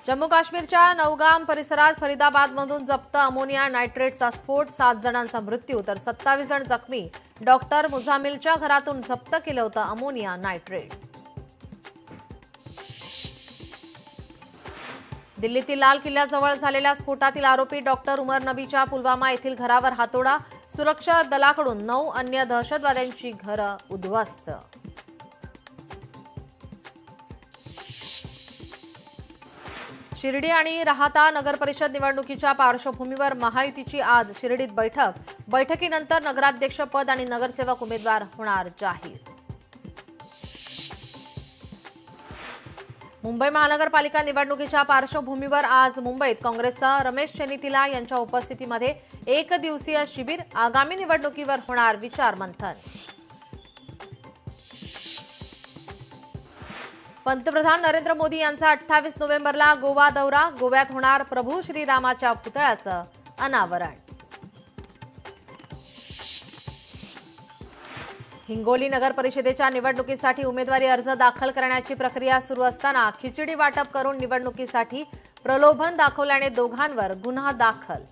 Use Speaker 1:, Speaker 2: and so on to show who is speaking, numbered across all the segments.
Speaker 1: जम्मू काश्मीरच्या नौगाम परिसरात फरीदाबादमधून जप्त अमोनिया नायट्रेटचा स्फोट, 7 जणांचा मृत्यू तर 27 जण जखमी। डॉक्टर मुझामिलच्या घरातून जप्त केलं होतं अमोनिया नायट्रेट। दिल्लीतील लाल किल्ल्याजवळ झालेल्या स्फोटातील आरोपी डॉक्टर उमर नबीच्या पुलवामा येथील घरावर हातोडा, सुरक्षा दलाकडून 9 अन्य दहशतवाद्यांची घरं उद्ध्वस्त। शिर्डी आणि राहाता नगरपरिषद निवडणुकीच्या पार्श्वभूमीवर महायुतीची आज शिर्डीत बैठकीनंतर नगराध्यक्षपद आणि नगरसेवक उमेदवार होणार जाहीर। मुंबई महानगरपालिका निवडणुकीच्या पार्श्वभूमीवर आज मुंबईत काँग्रेसचा रमेश चेन्निथीला यांच्या उपस्थितीमध्ये एक दिवसीय शिबिर, आगामी निवडणुकीवर होणार विचारमंथन। पंतप्रधान नरेंद्र मोदी यांचा 28 नोव्हेंबरला गोवा दौरा, गोव्यात होणार प्रभू श्रीरामाच्या पुतळ्याचं अनावरण। हिंगोली नगर परिषदेच्या निवडणुकीसाठी उमेदवारी अर्ज दाखल करण्याची प्रक्रिया सुरू असताना खिचडी वाटप करून निवडणुकीसाठी प्रलोभन दाखवल्याने दोघांवर गुन्हा दाखल।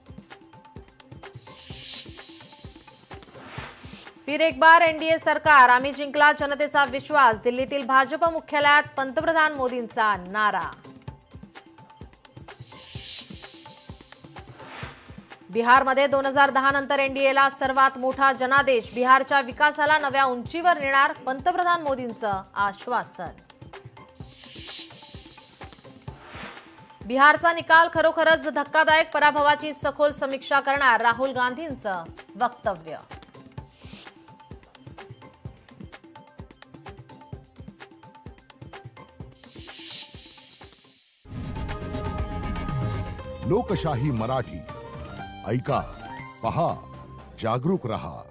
Speaker 1: फिर एक बार एनडीए सरकार, आम्ही जिंकला जनतेचा विश्वास, दिल्लीतील भाजप मुख्यालयात पंतप्रधान मोदींचा नारा। बिहारमध्ये 2010 नंतर एनडीएला सर्वात मोठा जनादेश, बिहारच्या विकासाला नव्या उंचीवर नेणार पंतप्रधान मोदींचं आश्वासन। बिहारचा निकाल खरोखरच धक्कादायक, पराभवाची सखोल समीक्षा करणार राहुल गांधींचं वक्तव्य।
Speaker 2: लोकशाही मराठी ऐका, पहा, जागरूक रहा।